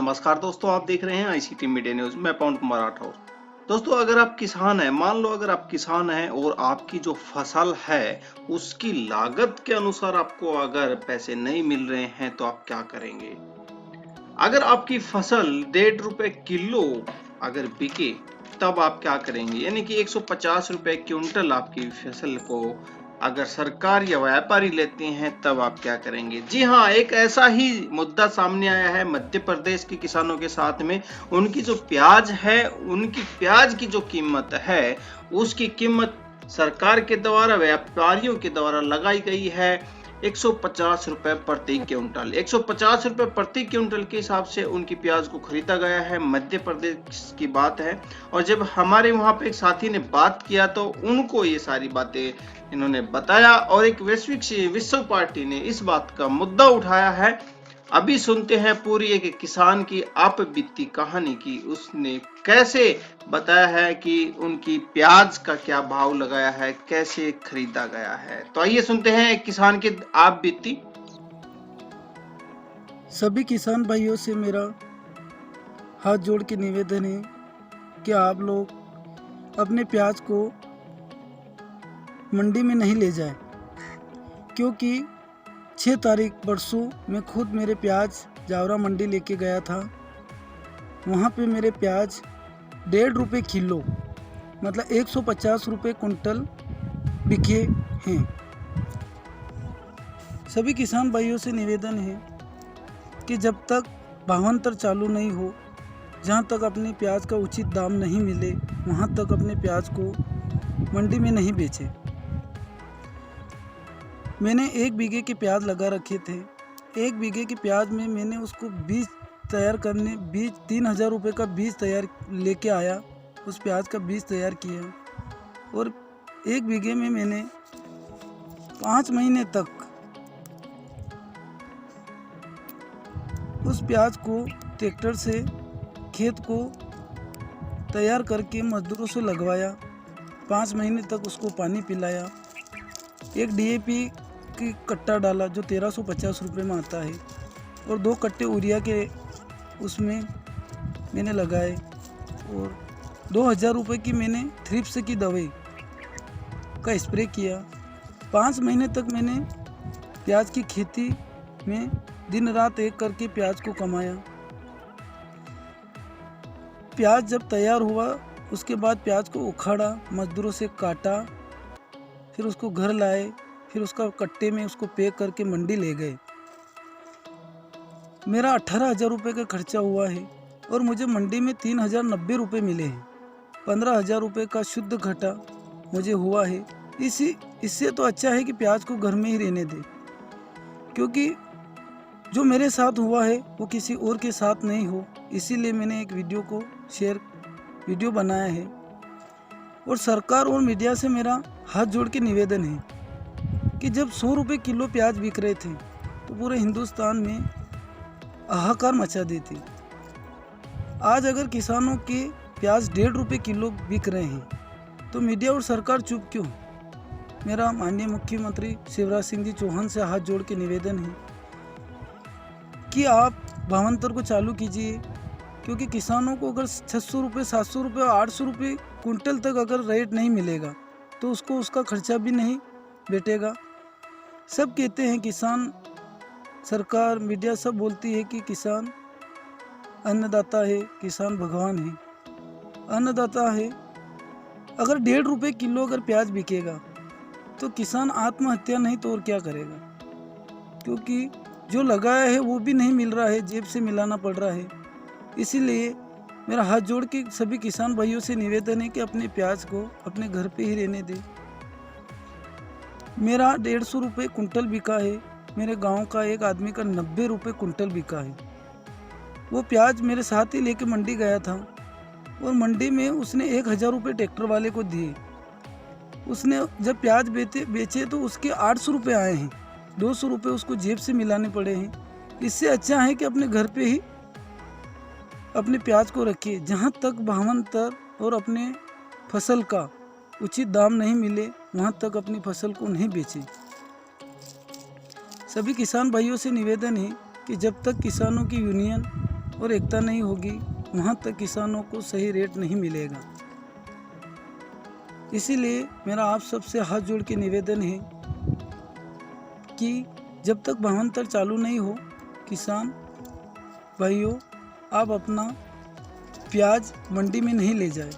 नमस्कार दोस्तों, आप देख रहे हैं आईसीटी मीडिया न्यूज। मैं पवन कुमार राठौर। दोस्तों, अगर आप किसान हैं, मान लो अगर आप किसान हैं और आपकी जो फसल है उसकी लागत के अनुसार आपको अगर पैसे नहीं मिल रहे हैं तो आप क्या करेंगे? अगर आपकी फसल 1.5 रुपए किलो अगर बिके तब आप क्या करेंगे? यानी कि 150 रुपए क्विंटल आपकी फसल को अगर सरकार या व्यापारी लेते हैं तब आप क्या करेंगे? जी हाँ, एक ऐसा ही मुद्दा सामने आया है मध्य प्रदेश के किसानों के साथ में। उनकी जो प्याज है, उनकी प्याज की जो कीमत है उसकी कीमत सरकार के द्वारा व्यापारियों के द्वारा लगाई गई है 150 रुपए प्रति क्विंटल। 150 रुपए प्रति क्विंटल के हिसाब से उनकी प्याज को खरीदा गया है। मध्य प्रदेश की बात है। और जब हमारे वहां पे एक साथी ने बात किया तो उनको ये सारी बातें इन्होंने बताया और एक वैश्विक विश्व पार्टी ने इस बात का मुद्दा उठाया है। अभी सुनते हैं पूरी एक किसान की आप बीती कहानी की उसने कैसे बताया है कि उनकी प्याज का क्या भाव लगाया है, कैसे खरीदा गया है। तो आइए सुनते हैं एक किसान की आप बीती। सभी किसान भाइयों से मेरा हाथ जोड़ के निवेदन है कि आप लोग अपने प्याज को मंडी में नहीं ले जाएं, क्योंकि 6 तारीख परसों मैं खुद मेरे प्याज जावरा मंडी लेके गया था। वहाँ पे मेरे प्याज 1.5 रुपये किलो मतलब 150 रुपये कुंटल बिके हैं। सभी किसान भाइयों से निवेदन है कि जब तक भावांतर चालू नहीं हो, जहाँ तक अपने प्याज का उचित दाम नहीं मिले, वहाँ तक अपने प्याज को मंडी में नहीं बेचें। मैंने 1 बीघे के प्याज लगा रखे थे। 1 बीघे के प्याज में मैंने उसको बीज तैयार करने 3,000 रुपये का बीज तैयार लेके आया। उस प्याज का बीज तैयार किया और 1 बीघे में मैंने 5 महीने तक उस प्याज को ट्रैक्टर से खेत को तैयार करके मजदूरों से लगवाया। 5 महीने तक उसको पानी पिलाया। एक डीएपी की कट्टा डाला जो 1350 रुपये में आता है और 2 कट्टे यूरिया के उसमें मैंने लगाए और 2000 रुपये की मैंने थ्रिप्स की दवाई का स्प्रे किया। 5 महीने तक मैंने प्याज की खेती में दिन रात एक करके प्याज को कमाया। प्याज जब तैयार हुआ उसके बाद प्याज को उखाड़ा, मजदूरों से काटा, फिर उसको घर लाए, फिर उसका कट्टे में उसको पैक करके मंडी ले गए। मेरा 18,000 रुपये का खर्चा हुआ है और मुझे मंडी में 3,090 रुपये मिले हैं। 15,000 रुपये का शुद्ध घाटा मुझे हुआ है। इससे तो अच्छा है कि प्याज को घर में ही रहने दे, क्योंकि जो मेरे साथ हुआ है वो किसी और के साथ नहीं हो। इसीलिए मैंने एक वीडियो बनाया है और सरकार और मीडिया से मेरा हाथ जोड़ के निवेदन है कि जब 100 रुपये किलो प्याज बिक रहे थे तो पूरे हिंदुस्तान में हाहाकार मचा दी थी। आज अगर किसानों के प्याज 1.5 रुपये किलो बिक रहे हैं तो मीडिया और सरकार चुप क्यों? मेरा माननीय मुख्यमंत्री शिवराज सिंह जी चौहान से हाथ जोड़ के निवेदन है कि आप भावांतर को चालू कीजिए, क्योंकि किसानों को अगर 600 रुपये, 700 रुपये और 800 रुपये कुंटल तक अगर रेट नहीं मिलेगा तो उसको उसका खर्चा भी नहीं बैठेगा। सब कहते हैं किसान, सरकार, मीडिया सब बोलती है कि किसान अन्नदाता है, किसान भगवान है, अन्नदाता है। अगर 1.5 रुपये किलो अगर प्याज बिकेगा तो किसान आत्महत्या नहीं तो और क्या करेगा? क्योंकि जो लगाया है वो भी नहीं मिल रहा है, जेब से मिलाना पड़ रहा है। इसीलिए मेरा हाथ जोड़ के सभी किसान भाइयों से निवेदन है कि अपने प्याज को अपने घर पे ही रहने दें। मेरा 150 रुपये कुंटल बिका है। मेरे गांव का एक आदमी का 90 रुपये कुंटल बिका है। वो प्याज मेरे साथ ही लेके मंडी गया था और मंडी में उसने 1,000 रुपये ट्रैक्टर वाले को दिए। उसने जब प्याज बेचे तो उसके 800 रुपये आए हैं। 200 रुपये उसको जेब से मिलाने पड़े हैं। इससे अच्छा है कि अपने घर पे ही अपने प्याज को रखिए। जहाँ तक भावांतर और अपने फसल का उचित दाम नहीं मिले वहाँ तक अपनी फसल को नहीं बेचें। सभी किसान भाइयों से निवेदन है कि जब तक किसानों की यूनियन और एकता नहीं होगी वहाँ तक किसानों को सही रेट नहीं मिलेगा। इसीलिए मेरा आप सबसे हाथ जोड़ के निवेदन है कि जब तक भावांतर चालू नहीं हो, किसान भाइयों आप अपना प्याज मंडी में नहीं ले जाए।